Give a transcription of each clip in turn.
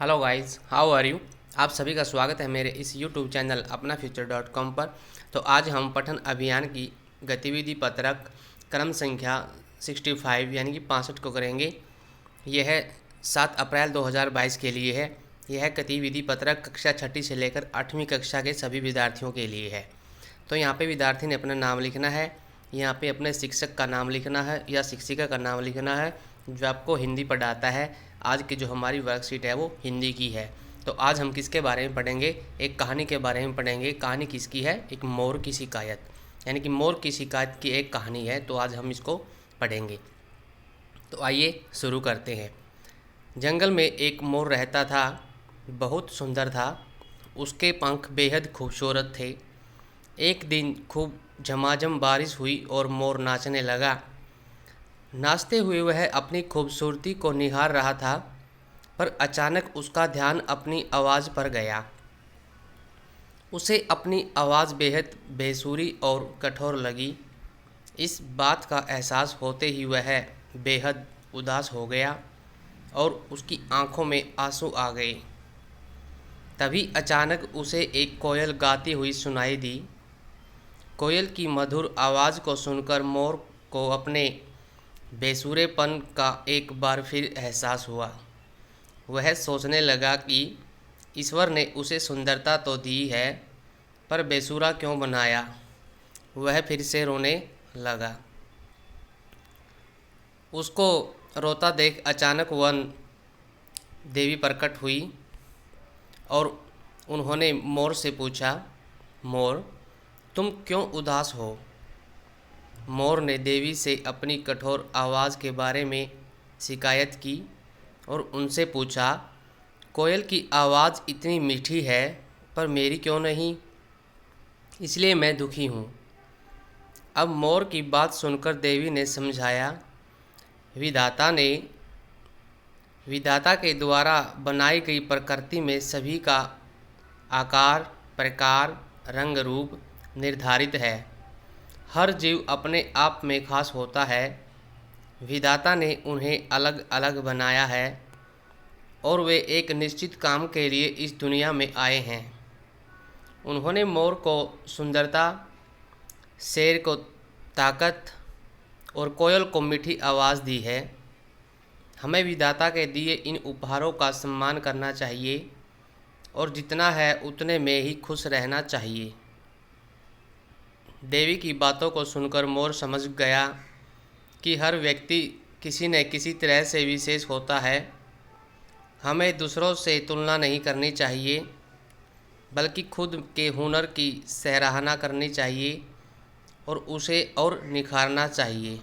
Hello guys, how are you. आप सभी का स्वागत है मेरे इस यूट्यूब चैनल अपना फ्यूचर पर। तो आज हम पठन अभियान की गतिविधि पत्रक क्रम संख्या 65 यानी कि 65 को करेंगे। यह 7 अप्रैल 2022 के लिए है। यह गतिविधि पत्रक कक्षा छठी से लेकर 8वीं कक्षा के सभी विद्यार्थियों के लिए है। तो यहाँ पे विद्यार्थी ने अपना नाम लिखना है, यहाँ पे अपने शिक्षक का नाम लिखना है या शिक्षिका का नाम लिखना है जो आपको हिंदी पढ़ाता है। आज की जो हमारी वर्कशीट है वो हिंदी की है। तो आज हम किसके बारे में पढ़ेंगे? एक कहानी के बारे में पढ़ेंगे। कहानी किसकी है? एक मोर की शिकायत, यानी कि मोर की शिकायत की एक कहानी है। तो आज हम इसको पढ़ेंगे। तो आइए शुरू करते हैं। जंगल में एक मोर रहता था, बहुत सुंदर था। उसके पंख बेहद खूबसूरत थे। एक दिन खूब झमाझम बारिश हुई और मोर नाचने लगा। नाचते हुए वह अपनी खूबसूरती को निहार रहा था, पर अचानक उसका ध्यान अपनी आवाज़ पर गया। उसे अपनी आवाज़ बेहद बेसुरी और कठोर लगी। इस बात का एहसास होते ही वह बेहद उदास हो गया और उसकी आंखों में आंसू आ गए। तभी अचानक उसे एक कोयल गाती हुई सुनाई दी। कोयल की मधुर आवाज़ को सुनकर मोर को अपने बेसुरेपन का एक बार फिर एहसास हुआ। वह सोचने लगा कि ईश्वर ने उसे सुंदरता तो दी है, पर बेसुरा क्यों बनाया। वह फिर से रोने लगा। उसको रोता देख अचानक वन देवी प्रकट हुई और उन्होंने मोर से पूछा, मोर, तुम क्यों उदास हो? मोर ने देवी से अपनी कठोर आवाज़ के बारे में शिकायत की और उनसे पूछा, कोयल की आवाज़ इतनी मीठी है, पर मेरी क्यों नहीं? इसलिए मैं दुखी हूँ। अब मोर की बात सुनकर देवी ने समझाया, विधाता ने विधाता के द्वारा बनाई गई प्रकृति में सभी का आकार, प्रकार, रंग रूप निर्धारित है। हर जीव अपने आप में खास होता है। विधाता ने उन्हें अलग अलग बनाया है और वे एक निश्चित काम के लिए इस दुनिया में आए हैं। उन्होंने मोर को सुंदरता, शेर को ताकत और कोयल को मीठी आवाज़ दी है। हमें विधाता के दिए इन उपहारों का सम्मान करना चाहिए और जितना है उतने में ही खुश रहना चाहिए। देवी की बातों को सुनकर मोर समझ गया कि हर व्यक्ति किसी न किसी तरह से विशेष होता है। हमें दूसरों से तुलना नहीं करनी चाहिए, बल्कि खुद के हुनर की सराहना करनी चाहिए और उसे और निखारना चाहिए।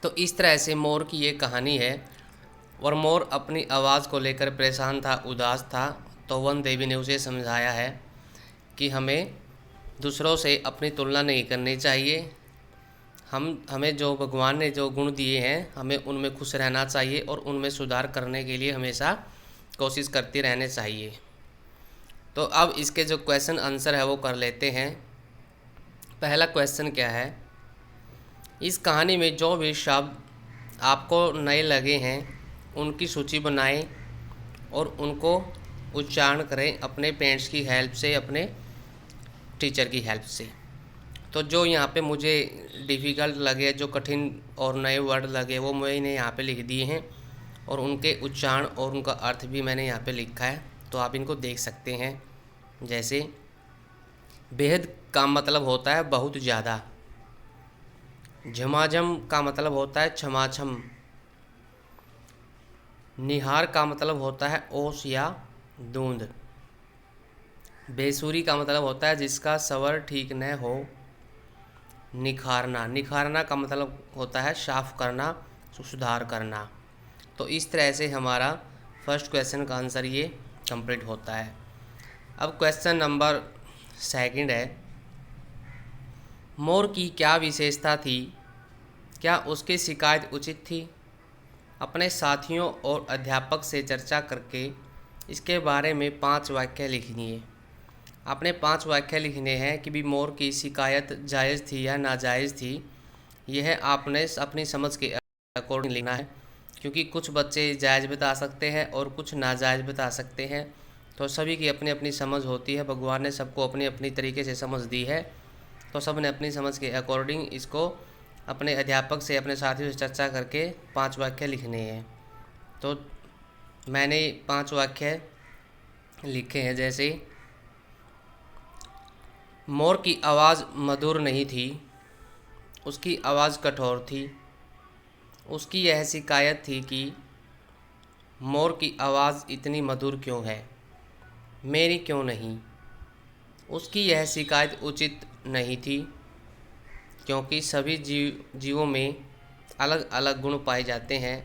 तो इस तरह से मोर की ये कहानी है। और मोर अपनी आवाज़ को लेकर परेशान था, उदास था। तो वन देवी ने उसे समझाया है कि हमें दूसरों से अपनी तुलना नहीं करनी चाहिए। हमें जो भगवान ने जो गुण दिए हैं, हमें उनमें खुश रहना चाहिए और उनमें सुधार करने के लिए हमेशा कोशिश करते रहने चाहिए। तो अब इसके जो क्वेश्चन आंसर है वो कर लेते हैं। पहला क्वेश्चन क्या है? इस कहानी में जो भी शब्द आपको नए लगे हैं उनकी सूची बनाएं और उनको उच्चारण करें अपने पेरेंट्स की हेल्प से, अपने टीचर की हेल्प से। तो जो यहाँ पे मुझे डिफ़िकल्ट लगे, जो कठिन और नए वर्ड लगे, वो मैंने यहाँ पे लिख दिए हैं और उनके उच्चारण और उनका अर्थ भी मैंने यहाँ पे लिखा है। तो आप इनको देख सकते हैं। जैसे बेहद का मतलब होता है बहुत ज़्यादा। झमाझम का मतलब होता है छमाछम। निहार का मतलब होता है ओस या दूंद। बेसुरी का मतलब होता है जिसका स्वर ठीक न हो। निखारना, निखारना का मतलब होता है साफ करना, सुधार करना। तो इस तरह से हमारा फर्स्ट क्वेश्चन का आंसर ये कंप्लीट होता है। अब क्वेश्चन नंबर सेकंड है, मोर की क्या विशेषता थी? क्या उसकी शिकायत उचित थी? अपने साथियों और अध्यापक से चर्चा करके इसके बारे में 5 वाक्य लिखिए। आपने 5 वाक्य लिखने हैं कि भी मोर की शिकायत जायज़ थी या नाजायज़ थी। यह आपने अपनी समझ के अकॉर्डिंग लिखना है। क्योंकि कुछ बच्चे जायज़ बता सकते हैं और कुछ नाजायज़ बता सकते हैं। तो सभी की अपनी अपनी समझ होती है, भगवान ने सबको अपनी अपनी तरीके से समझ दी है। तो सब ने अपनी समझ के अकॉर्डिंग इसको अपने अध्यापक से, अपने साथियों से चर्चा करके 5 वाक्य लिखने हैं। तो मैंने 5 वाक्य लिखे हैं, जैसे मोर की आवाज़ मधुर नहीं थी, उसकी आवाज़ कठोर थी। उसकी यह शिकायत थी कि मोर की आवाज़ इतनी मधुर क्यों है, मेरी क्यों नहीं। उसकी यह शिकायत उचित नहीं थी, क्योंकि सभी जीवों में अलग अलग गुण पाए जाते हैं।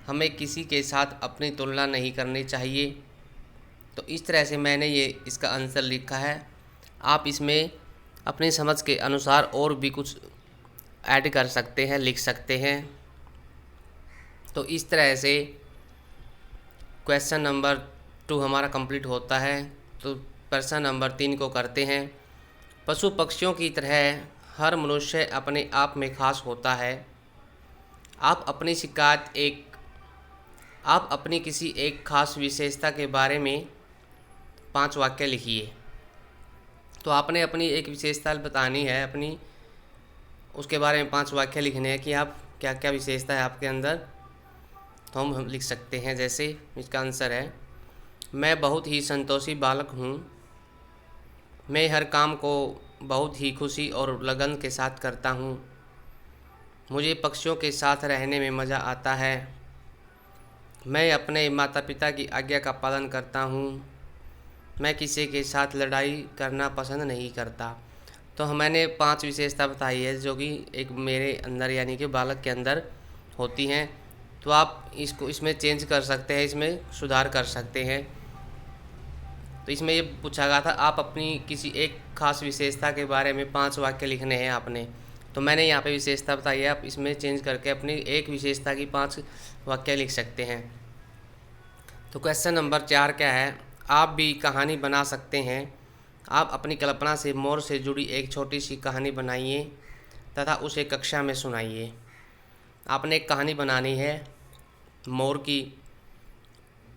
हमें किसी के साथ अपनी तुलना नहीं करनी चाहिए। तो इस तरह से मैंने ये इसका आंसर लिखा है। आप इसमें अपनी समझ के अनुसार और भी कुछ ऐड कर सकते हैं, लिख सकते हैं। तो इस तरह से क्वेश्चन नंबर 2 हमारा कंप्लीट होता है। तो प्रश्न नंबर 3 को करते हैं। पशु पक्षियों की तरह हर मनुष्य अपने आप में खास होता है। आप अपनी किसी एक खास विशेषता के बारे में 5 वाक्य लिखिए। तो आपने अपनी एक विशेषता बतानी है, अपनी उसके बारे में 5 वाक्य लिखने हैं कि आप क्या क्या विशेषता है आपके अंदर। तो हम लिख सकते हैं, जैसे इसका आंसर है, मैं बहुत ही संतोषी बालक हूँ। मैं हर काम को बहुत ही खुशी और लगन के साथ करता हूँ। मुझे पक्षियों के साथ रहने में मज़ा आता है। मैं अपने माता पिता की आज्ञा का पालन करता हूँ। मैं किसी के साथ लड़ाई करना पसंद नहीं करता। तो मैंने 5 विशेषता बताई है जो कि एक मेरे अंदर यानी कि बालक के अंदर होती हैं। तो आप इसमें चेंज कर सकते हैं, इसमें सुधार कर सकते हैं। तो इसमें ये पूछा गया था आप अपनी किसी एक खास विशेषता के बारे में 5 वाक्य लिखने हैं आपने। तो मैंने यहाँ पे विशेषता बताई है, आप इसमें चेंज करके अपनी एक विशेषता की 5 वाक्य लिख सकते हैं। तो क्वेश्चन नंबर 4 क्या है, आप भी कहानी बना सकते हैं। आप अपनी कल्पना से मोर से जुड़ी एक छोटी सी कहानी बनाइए तथा उसे कक्षा में सुनाइए। आपने एक कहानी बनानी है मोर की,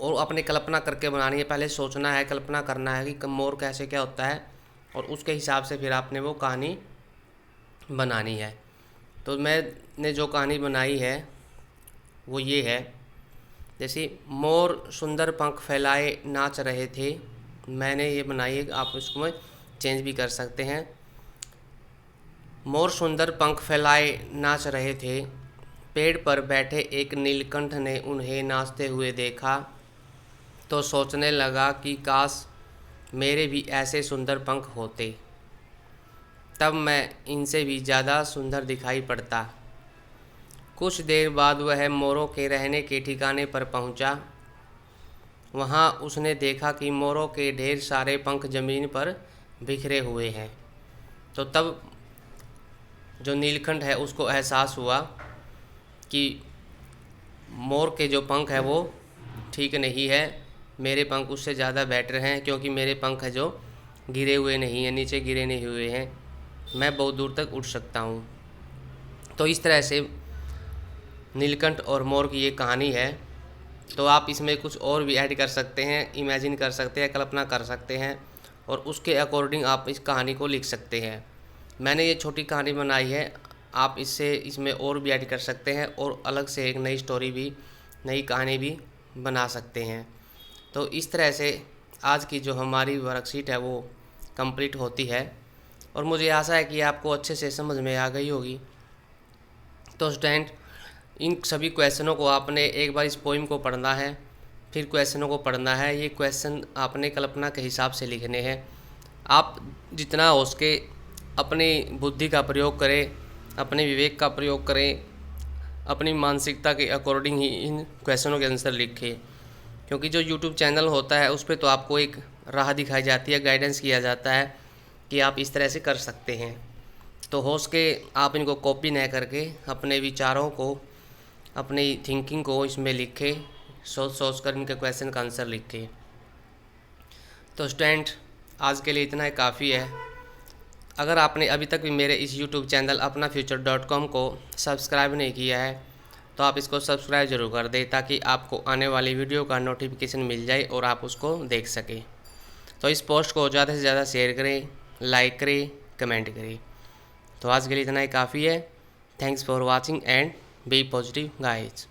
और अपनी कल्पना करके बनानी है। पहले सोचना है, कल्पना करना है कि मोर कैसे क्या होता है, और उसके हिसाब से फिर आपने वो कहानी बनानी है। तो मैंने जो कहानी बनाई है वो ये है, जैसे मोर सुंदर पंख फैलाए नाच रहे थे। मैंने ये बनाई है, आप इसको में चेंज भी कर सकते हैं। मोर सुंदर पंख फैलाए नाच रहे थे। पेड़ पर बैठे एक नीलकंठ ने उन्हें नाचते हुए देखा तो सोचने लगा कि काश मेरे भी ऐसे सुंदर पंख होते, तब मैं इनसे भी ज़्यादा सुंदर दिखाई पड़ता। कुछ देर बाद वह मोरों के रहने के ठिकाने पर पहुंचा। वहां उसने देखा कि मोरों के ढेर सारे पंख ज़मीन पर बिखरे हुए हैं। तो तब जो नीलकंठ है उसको एहसास हुआ कि मोर के जो पंख है वो ठीक नहीं है, मेरे पंख उससे ज़्यादा बेटर हैं, क्योंकि मेरे पंख है जो गिरे हुए नहीं हैं, नीचे गिरे नहीं हुए हैं, मैं बहुत दूर तक उड़ सकता हूँ। तो इस तरह से नीलकंठ और मोर की ये कहानी है। तो आप इसमें कुछ और भी ऐड कर सकते हैं, इमेजिन कर सकते हैं, कल्पना कर सकते हैं, और उसके अकॉर्डिंग आप इस कहानी को लिख सकते हैं। मैंने ये छोटी कहानी बनाई है, आप इसमें और भी ऐड कर सकते हैं, और अलग से एक नई स्टोरी भी, नई कहानी भी बना सकते हैं। तो इस तरह से आज की जो हमारी वर्कशीट है वो कंप्लीट होती है, और मुझे आशा है कि आपको अच्छे से समझ में आ गई होगी। तो स्टूडेंट, इन सभी क्वेश्चनों को आपने एक बार इस पोइम को पढ़ना है, फिर क्वेश्चनों को पढ़ना है। ये क्वेश्चन आपने कल्पना के हिसाब से लिखने हैं। आप जितना हो सके अपनी बुद्धि का प्रयोग करें, अपने विवेक का प्रयोग करें, अपनी मानसिकता के अकॉर्डिंग ही इन क्वेश्चनों के आंसर लिखें। क्योंकि जो यूट्यूब चैनल होता है उस पर तो आपको एक राह दिखाई जाती है, गाइडेंस किया जाता है कि आप इस तरह से कर सकते हैं। तो हो सके आप इनको कॉपी न करके अपने विचारों को, अपनी थिंकिंग को इसमें लिखें, सोच कर इनके क्वेश्चन का आंसर लिखें। तो स्टूडेंट, आज के लिए इतना ही काफ़ी है। अगर आपने अभी तक भी मेरे इस YouTube चैनल अपना फ्यूचर.com को सब्सक्राइब नहीं किया है तो आप इसको सब्सक्राइब जरूर कर दें ताकि आपको आने वाली वीडियो का नोटिफिकेशन मिल जाए और आप उसको देख सकें। तो इस पोस्ट को ज़्यादा से ज़्यादा शेयर करें, लाइक करें, कमेंट करें। तो आज के लिए इतना ही काफ़ी है। Thanks for watching and be positive guys.